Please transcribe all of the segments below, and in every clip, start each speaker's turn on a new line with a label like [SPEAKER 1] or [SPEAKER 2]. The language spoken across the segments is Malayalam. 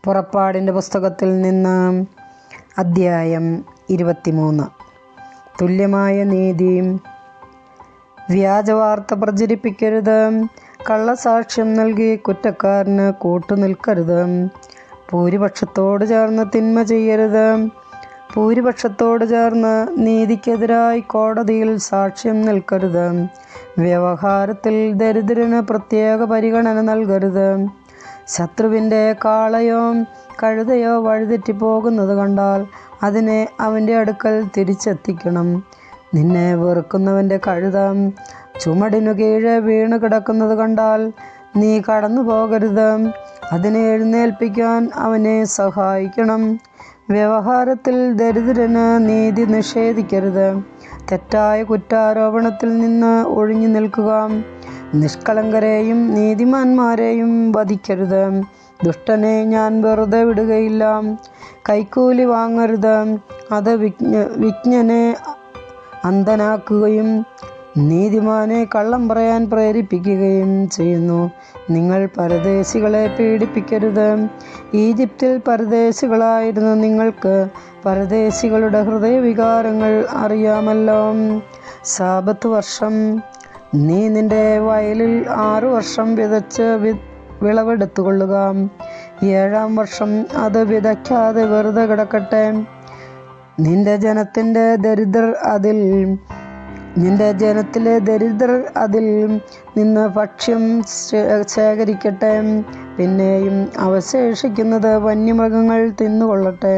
[SPEAKER 1] പുറപ്പാടിൻ്റെ പുസ്തകത്തിൽ നിന്ന് അദ്ധ്യായം 23. തുല്യമായ നീതി. വ്യാജവാർത്ത പ്രചരിപ്പിക്കരുത്. കള്ളസാക്ഷ്യം നൽകി കുറ്റക്കാരന് കൂട്ടുനിൽക്കരുത്. ഭൂരിപക്ഷത്തോട് ചേർന്ന് തിന്മ ചെയ്യരുത്. ഭൂരിപക്ഷത്തോട് ചേർന്ന് നീതിക്കെതിരായി കോടതിയിൽ സാക്ഷ്യം നിൽക്കരുത്. വ്യവഹാരത്തിൽ ദരിദ്രന് പ്രത്യേക പരിഗണന നൽകരുത്. ശത്രുവിൻ്റെ കാളയോ കഴുതയോ വഴിതെറ്റിപ്പോകുന്നത് കണ്ടാൽ അതിനെ അവൻ്റെ അടുക്കൽ തിരിച്ചെത്തിക്കണം. നിന്നെ വെറുക്കുന്നവൻ്റെ കഴുത ചുമടിനു കീഴെ വീണ് കിടക്കുന്നത് കണ്ടാൽ നീ കടന്നു പോകരുത്. അതിനെ എഴുന്നേൽപ്പിക്കാൻ അവനെ സഹായിക്കണം. വ്യവഹാരത്തിൽ ദരിദ്രന് നീതി നിഷേധിക്കരുത്. തെറ്റായ കുറ്റാരോപണത്തിൽ നിന്ന് ഒഴിഞ്ഞു നിൽക്കുക. നിഷ്കളങ്കരെയും നീതിമാന്മാരെയും വധിക്കരുത്. ദുഷ്ടനെ ഞാൻ വെറുതെ വിടുകയില്ല. കൈക്കൂലി വാങ്ങരുത്. അത് വിജ്ഞനെ അന്ധനാക്കുകയും നീതിമാനെ കള്ളം പറയാൻ പ്രേരിപ്പിക്കുകയും ചെയ്യുന്നു. നിങ്ങൾ പരദേശികളെ പീഡിപ്പിക്കരുത്. ഈജിപ്തിൽ പരദേശികളായിരുന്ന നിങ്ങൾക്ക് പരദേശികളുടെ ഹൃദയവികാരങ്ങൾ അറിയാമല്ലോ. സാബത്ത് വർഷം നീ നിന്റെ വയലിൽ 6 വർഷം വിതച്ച് വിളവെടുത്തുകൊള്ളുക. 7-ാം വർഷം അത് വിതയ്ക്കാതെ വെറുതെ കിടക്കട്ടെ. നിന്റെ ജനത്തിലെ ദരിദ്രർ അതിൽ നിന്ന് ഭക്ഷ്യം ശേഖരിക്കട്ടെ. പിന്നെയും അവശേഷിക്കുന്നത് വന്യമൃഗങ്ങൾ തിന്നുകൊള്ളട്ടെ.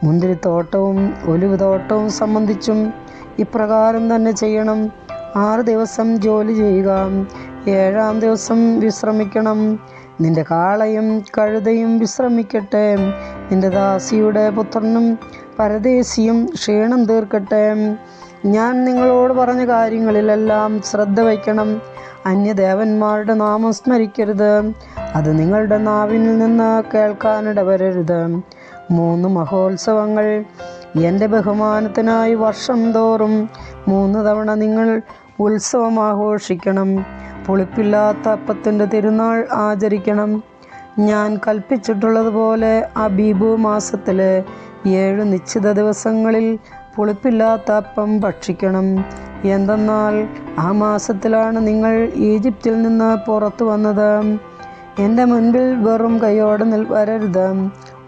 [SPEAKER 1] മുന്തിരിത്തോട്ടവും ഒലിവുതോട്ടവും സംബന്ധിച്ചും ഇപ്രകാരം തന്നെ ചെയ്യണം. 6 ദിവസം ജോലി ചെയ്യുക. 7-ാം ദിവസം വിശ്രമിക്കണം. നിന്റെ കാളയും കഴുതയും വിശ്രമിക്കട്ടെ. നിന്റെ ദാസിയുടെ പുത്രനും പരദേശിയും ക്ഷീണം തീർക്കട്ടെ. ഞാൻ നിങ്ങളോട് പറഞ്ഞ കാര്യങ്ങളിലെല്ലാം ശ്രദ്ധ വയ്ക്കണം. അന്യദേവന്മാരുടെ നാമം സ്മരിക്കരുത്. അത് നിങ്ങളുടെ നാവിൽ നിന്ന് കേൾക്കാനിട വരരുത്. 3 മഹോത്സവങ്ങൾ എൻ്റെ ബഹുമാനത്തിനായി വർഷം തോറും 3 തവണ നിങ്ങൾ ഉത്സവം ആഘോഷിക്കണം. പുളിപ്പില്ലാത്ത അപ്പത്തിൻ്റെ തിരുനാൾ ആചരിക്കണം. ഞാൻ കൽപ്പിച്ചിട്ടുള്ളതുപോലെ അബീബ് മാസത്തിലെ 7 നിശ്ചിത ദിവസങ്ങളിൽ പുളിപ്പില്ലാത്ത അപ്പം ഭക്ഷിക്കണം. എന്തെന്നാൽ ആ മാസത്തിലാണ് നിങ്ങൾ ഈജിപ്തിൽ നിന്ന് പുറത്തു വന്നത്. എൻ്റെ മുൻപിൽ വെറും കൈയോടെ വരരുത്.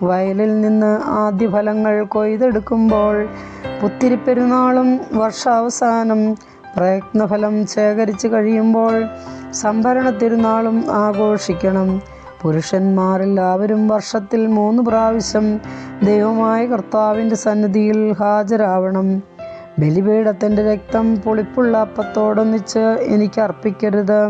[SPEAKER 1] വയലിൽ നിന്ന് ആദ്യഫലങ്ങൾ കൊയ്തെടുക്കുമ്പോൾ പുത്തിരിപ്പെരുന്നാളും വർഷാവസാനം പ്രയത്നഫലം ശേഖരിച്ചു കഴിയുമ്പോൾ സംഭരണ തിരുനാളും ആഘോഷിക്കണം. പുരുഷന്മാരെല്ലാവരും വർഷത്തിൽ 3 പ്രാവശ്യം ദൈവമായ കർത്താവിൻ്റെ സന്നിധിയിൽ ഹാജരാവണം. ബലിപീഠത്തിൻ്റെ രക്തം പുളിപ്പുള്ള അപ്പത്തോടൊന്നിച്ച് എനിക്ക് അർപ്പിക്കരുത്.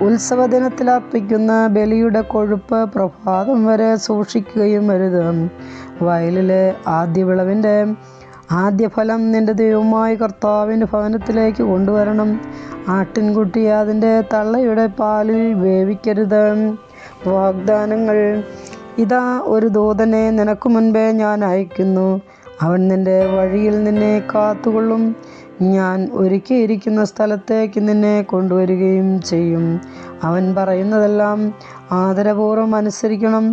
[SPEAKER 1] ഉത്സവദിനത്തിലർപ്പിക്കുന്ന ബലിയുടെ കൊഴുപ്പ് പ്രഭാതം വരെ സൂക്ഷിക്കുകയും അരുത്. വയലിലെ ആദ്യ വിളവിൻ്റെ ആദ്യഫലം നിന്റെ ദൈവമായ കർത്താവിൻ്റെ ഭവനത്തിലേക്ക് കൊണ്ടുവരണം. ആട്ടിൻകുട്ടിയെ അതിൻ്റെ തള്ളയുടെ പാലിൽ വേവിക്കരുത്. വാഗ്ദാനങ്ങൾ. ഇതാ, ഒരു ദൂതനെ നിനക്ക് മുൻപേ ഞാൻ അയക്കുന്നു. അവൻ നിന്റെ വഴിയിൽ നിന്നെ കാത്തുകൊള്ളും. ഞാൻ ഒരുക്കിയിരിക്കുന്ന സ്ഥലത്തേക്ക് നിന്നെ കൊണ്ടുവരികയും ചെയ്യും. അവൻ പറയുന്നതെല്ലാം ആദരപൂർവ്വം അനുസരിക്കണം.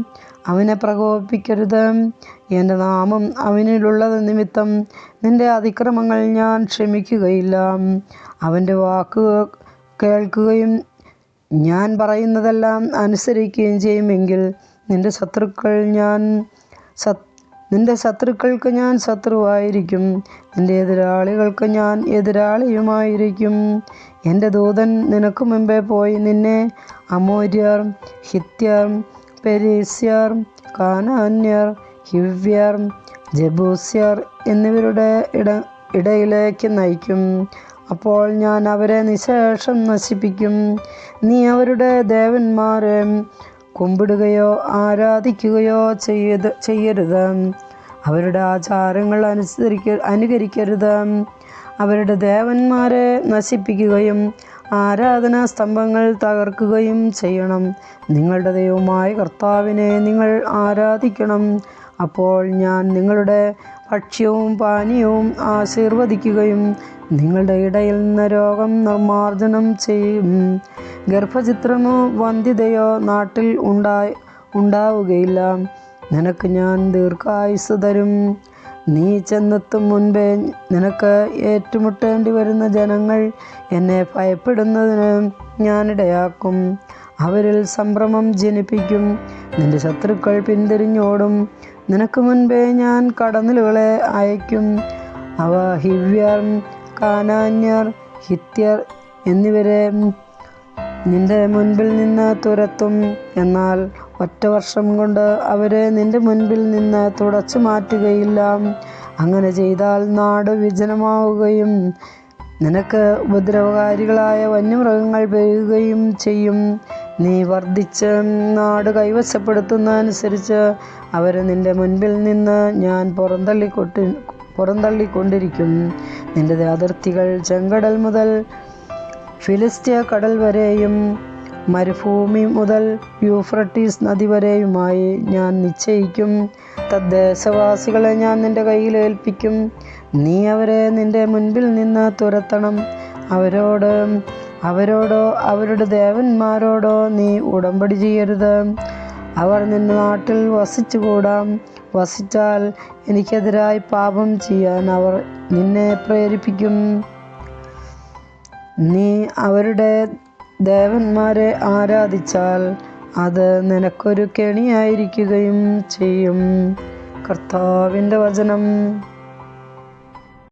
[SPEAKER 1] അവനെ പ്രകോപിപ്പിക്കരുത്. എൻ്റെ നാമം അവനിലുള്ളത് നിമിത്തം നിന്റെ അതിക്രമങ്ങൾ ഞാൻ ക്ഷമിക്കുകയില്ല. അവൻ്റെ വാക്ക് കേൾക്കുകയും ഞാൻ പറയുന്നതെല്ലാം അനുസരിക്കുകയും ചെയ്യുമെങ്കിൽ നിന്റെ ശത്രുക്കൾക്ക് ഞാൻ ശത്രുവായിരിക്കും. നിന്റെ എതിരാളികൾക്ക് ഞാൻ എതിരാളിയുമായിരിക്കും. എൻ്റെ ദൂതൻ നിനക്ക് മുമ്പേ പോയി നിന്നെ അമോര്യർ, ഹിത്യർ, പെരിസ്യർ, കാനാന്യർ, ഹിവ്യർ, ജബൂസ്യർ എന്നിവരുടെ ഇടയിലേക്ക് നയിക്കും. അപ്പോൾ ഞാൻ അവരെ നിശേഷം നശിപ്പിക്കും. നീ അവരുടെ ദേവന്മാരെ കുമ്പിടുകയോ ആരാധിക്കുകയോ ചെയ്യരുത്. അവരുടെ ആചാരങ്ങൾ അനുകരിക്കരുത്. അവരുടെ ദേവന്മാരെ നശിപ്പിക്കുകയും ആരാധനാ സ്തംഭങ്ങൾ തകർക്കുകയും ചെയ്യണം. നിങ്ങളുടെ ദൈവമായ കർത്താവിനെ നിങ്ങൾ ആരാധിക്കണം. അപ്പോൾ ഞാൻ നിങ്ങളുടെ ഭക്ഷ്യവും പാനീയവും ആശീർവദിക്കുകയും നിങ്ങളുടെ ഇടയിൽ നിന്ന് രോഗം നിർമ്മാർജ്ജനം ചെയ്യും. ഗർഭഛിദ്രമോ വന്ധ്യതയോ നാട്ടിൽ ഉണ്ടാവുകയില്ല. നിനക്ക് ഞാൻ ദീർഘായുസ്സ് തരും. നീ ചെന്നെത്തും മുൻപേ നിനക്ക് ഏറ്റുമുട്ടേണ്ടി വരുന്ന ജനങ്ങൾ എന്നെ ഭയപ്പെടുന്നതിന് ഞാനിടയാക്കും. അവരിൽ സംഭ്രമം ജനിപ്പിക്കും. നിന്റെ ശത്രുക്കൾ പിന്തിരിഞ്ഞോടും. നിനക്ക് മുൻപേ ഞാൻ കടന്നലുകളെ അയക്കും. അവ ഹിവ്യർ, കാനാന്യർ, ഹിത്യർ എന്നിവരെ നിന്റെ മുൻപിൽ നിന്ന് തുരത്തും. എന്നാൽ ഒറ്റ വർഷം കൊണ്ട് അവരെ നിന്റെ മുൻപിൽ നിന്ന് തുടച്ചു മാറ്റുകയില്ല. അങ്ങനെ ചെയ്താൽ നാട് വിജനമാവുകയും നിനക്ക് ഉപദ്രവകാരികളായ വന്യമൃഗങ്ങൾ പെരുകുകയും ചെയ്യും. നീ വർദ്ധിച്ച് നാട് കൈവശപ്പെടുത്തുന്നതനുസരിച്ച് അവരെ നിന്റെ മുൻപിൽ നിന്ന് ഞാൻ പുറന്തള്ളിക്കൊണ്ടിരിക്കും. നിന്റെ അതിർത്തികൾ ചെങ്കടൽ മുതൽ ഫിലിസ്ത്യ കടൽ വരെയും മരുഭൂമി മുതൽ യൂഫ്രട്ടീസ് നദി വരെയുമായി ഞാൻ നിശ്ചയിക്കും. തദ്ദേശവാസികളെ ഞാൻ നിന്റെ കയ്യിൽ ഏൽപ്പിക്കും. നീ അവരെ നിന്റെ മുൻപിൽ നിന്ന് തുരത്തണം. അവരോടോ അവരുടെ ദേവന്മാരോടോ നീ ഉടമ്പടി ചെയ്യരുത്. അവർ നിന്റെ നാട്ടിൽ വസിച്ചുകൂടാം. വസിച്ചാൽ എനിക്കെതിരായി പാപം ചെയ്യാൻ അവർ നിന്നെ പ്രേരിപ്പിക്കും. നീ അവരുടെ ദേവന്മാരെ ആരാധിച്ചാൽ അത് നിനക്കൊരു കെണിയായിരിക്കുകയും ചെയ്യും. കർത്താവിൻ്റെ വചനം.